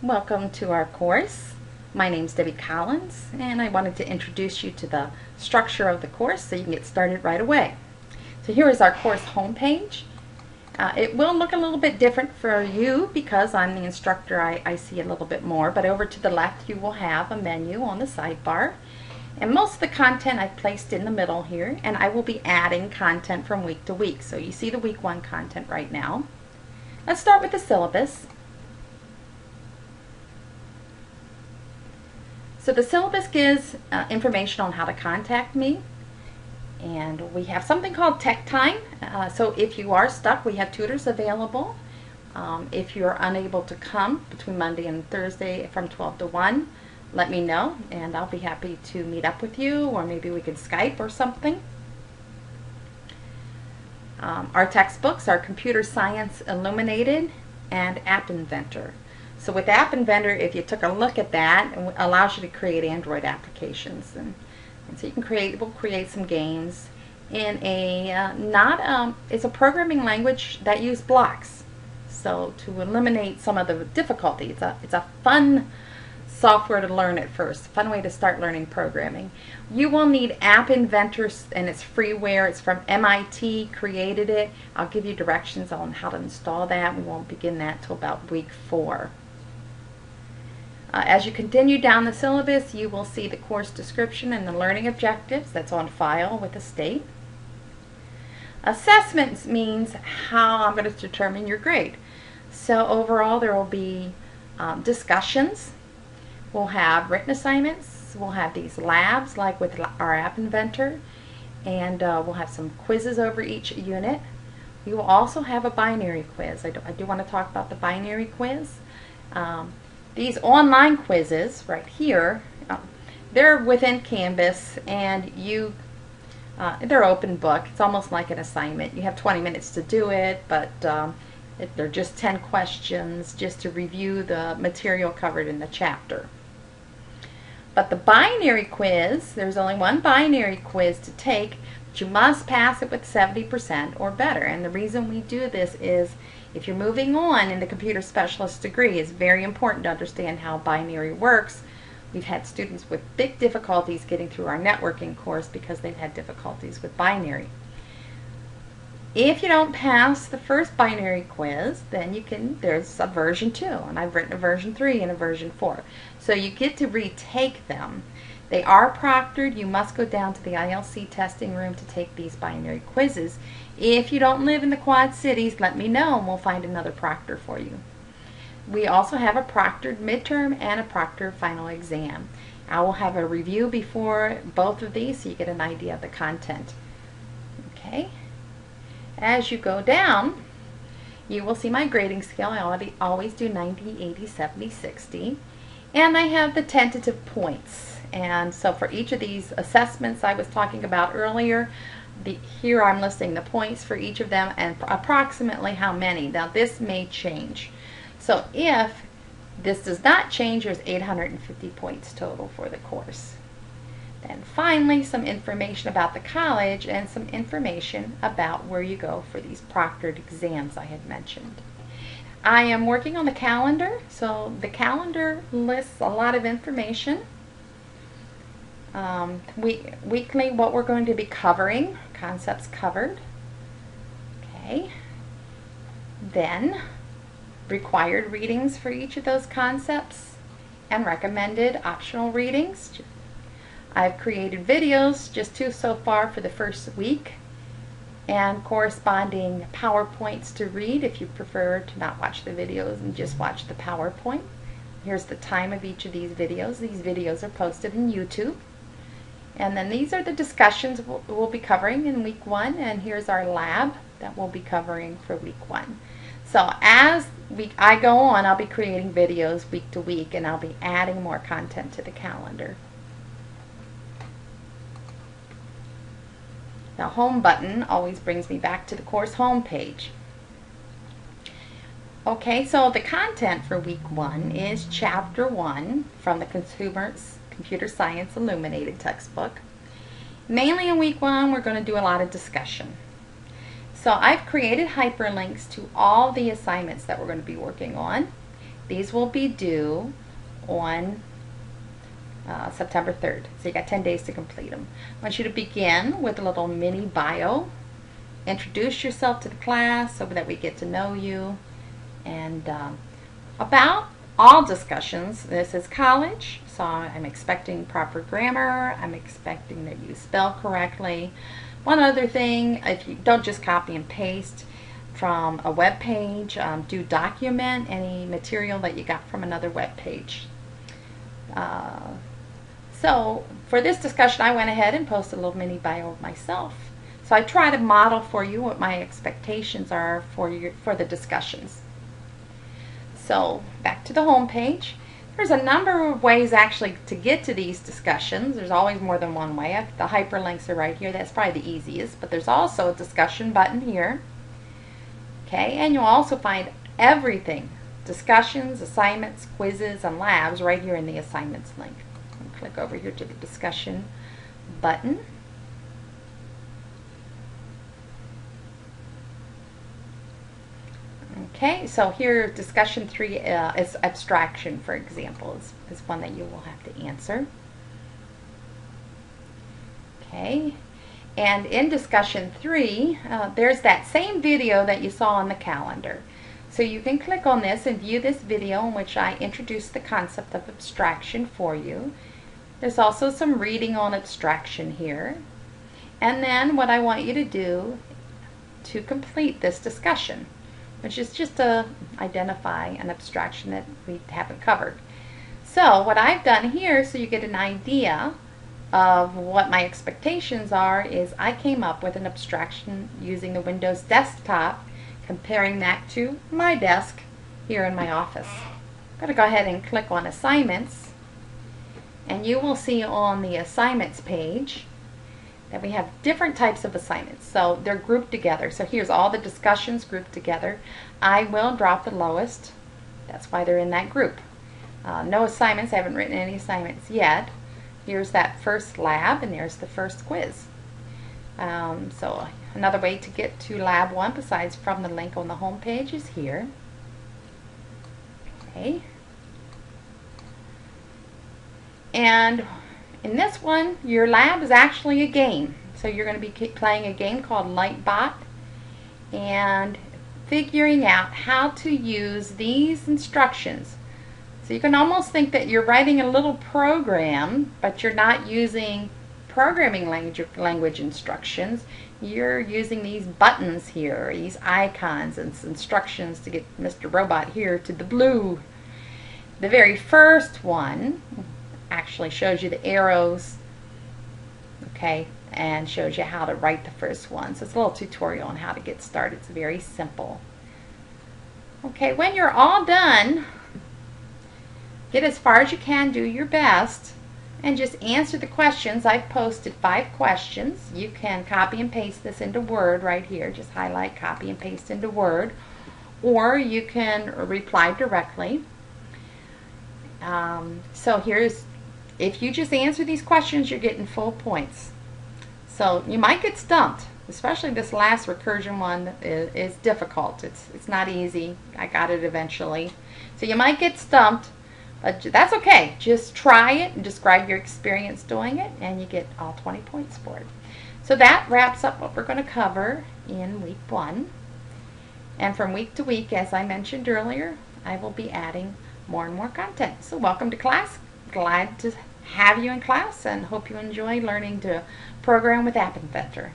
Welcome to our course. My name is Debbie Collins, and I wanted to introduce you to the structure of the course so you can get started right away. So here is our course homepage. It will look a little bit different for you because I'm the instructor. I see a little bit more, but over to the left you will have a menu on the sidebar. And most of the content I've placed in the middle here, and I will be adding content from week to week. So you see the week 1 content right now. Let's start with the syllabus. So the syllabus gives information on how to contact me, and we have something called Tech Time. So if you are stuck, we have tutors available. If you're unable to come between Monday and Thursday from 12 to 1, let me know and I'll be happy to meet up with you, or maybe we could Skype or something. Our textbooks are Computer Science Illuminated and App Inventor. So with App Inventor, if you took a look at that, it allows you to create Android applications, and so you can we'll create some games in a it's a programming language that uses blocks. So to eliminate some of the difficulty, it's a fun software to learn at first, fun way to start learning programming. You will need App Inventor, and it's freeware. It's from MIT, created it. I'll give you directions on how to install that. We won't begin that till about week 4. As you continue down the syllabus, you will see the course description and the learning objectives that's on file with the state. Assessments means how I'm going to determine your grade. So overall there will be discussions. We'll have written assignments. We'll have these labs like with our App Inventor, and we'll have some quizzes over each unit. We will also have a binary quiz. I do want to talk about the binary quiz. These online quizzes right here, they're within Canvas, and they're open book. It's almost like an assignment. You have 20 minutes to do it, but they're just 10 questions just to review the material covered in the chapter. But the binary quiz, there's only one binary quiz to take, but you must pass it with 70% or better. And the reason we do this is if you're moving on in the computer specialist degree, it's very important to understand how binary works. We've had students with big difficulties getting through our networking course because they've had difficulties with binary. If you don't pass the first binary quiz, then there's a version 2, and I've written a version 3 and a version 4. So you get to retake them. They are proctored. You must go down to the ILC testing room to take these binary quizzes. If you don't live in the Quad Cities, let me know and we'll find another proctor for you. We also have a proctored midterm and a proctored final exam. I will have a review before both of these so you get an idea of the content. Okay. As you go down, you will see my grading scale. I always do 90, 80, 70, 60. And I have the tentative points. And so for each of these assessments I was talking about earlier, here I'm listing the points for each of them and approximately how many. Now this may change. So if this does not change, there's 850 points total for the course. Then finally, some information about the college and some information about where you go for these proctored exams I had mentioned. I am working on the calendar, so the calendar lists a lot of information. Weekly, what we're going to be covering, concepts covered. Okay. Then, required readings for each of those concepts and recommended optional readings. I've created videos, just 2 so far for the first week, and corresponding PowerPoints to read if you prefer to not watch the videos and just watch the PowerPoint. Here's the time of each of these videos. These videos are posted in YouTube. And then these are the discussions we'll be covering in week 1, and here's our lab that we'll be covering for week 1. So as I go on, I'll be creating videos week to week, and I'll be adding more content to the calendar. The home button always brings me back to the course home page. Okay, so the content for week 1 is chapter 1 from the Computer Science Illuminated textbook. Mainly in week 1, we're going to do a lot of discussion. So I've created hyperlinks to all the assignments that we're going to be working on. These will be due on September 3rd. So you got 10 days to complete them. I want you to begin with a little mini bio. Introduce yourself to the class so that we get to know you. And about all discussions, this is college, so I'm expecting proper grammar. I'm expecting that you spell correctly. One other thing, if you don't just copy and paste from a web page, do document any material that you got from another web page. So for this discussion, I went ahead and posted a little mini bio of myself. So I try to model for you what my expectations are for the discussions. So back to the home page. There's a number of ways actually to get to these discussions. There's always more than one way. The hyperlinks are right here. That's probably the easiest. But there's also a discussion button here. Okay, and you'll also find everything. Discussions, assignments, quizzes, and labs right here in the assignments link. I'll click over here to the discussion button. Okay, so here discussion 3 is abstraction, for example, is one that you will have to answer. Okay, and in discussion 3, there's that same video that you saw on the calendar. So you can click on this and view this video in which I introduced the concept of abstraction for you. There's also some reading on abstraction here. And then what I want you to do to complete this discussion, which is just to identify an abstraction that we haven't covered. So what I've done here, so you get an idea of what my expectations are, is I came up with an abstraction using the Windows desktop, comparing that to my desk here in my office. I'm going to go ahead and click on assignments, and you will see on the assignments page that we have different types of assignments. So they're grouped together. So here's all the discussions grouped together. I will drop the lowest. That's why they're in that group. No assignments. I haven't written any assignments yet. Here's that first lab, and there's the first quiz. So another way to get to lab 1 besides from the link on the home page is here. Okay. And in this one, your lab is actually a game. So you're going to be playing a game called Lightbot and figuring out how to use these instructions. So you can almost think that you're writing a little program, but you're not using programming language instructions. You're using these buttons here, these icons and instructions to get Mr. Robot here to the blue. The very first one actually shows you the arrows, okay, and shows you how to write the first one. So it's a little tutorial on how to get started. It's very simple. Okay, when you're all done, get as far as you can, do your best, and just answer the questions. I've posted 5 questions. You can copy and paste this into Word right here. Just highlight, copy and paste into Word, or you can reply directly. So here's, if you just answer these questions, you're getting full points. So you might get stumped, especially this last recursion one is difficult. It's not easy. I got it eventually. So you might get stumped, but that's okay. Just try it and describe your experience doing it, and you get all 20 points for it. So that wraps up what we're going to cover in week 1. And from week to week, as I mentioned earlier, I will be adding more and more content. So welcome to class. Glad to have you in class, and hope you enjoy learning to program with App Inventor.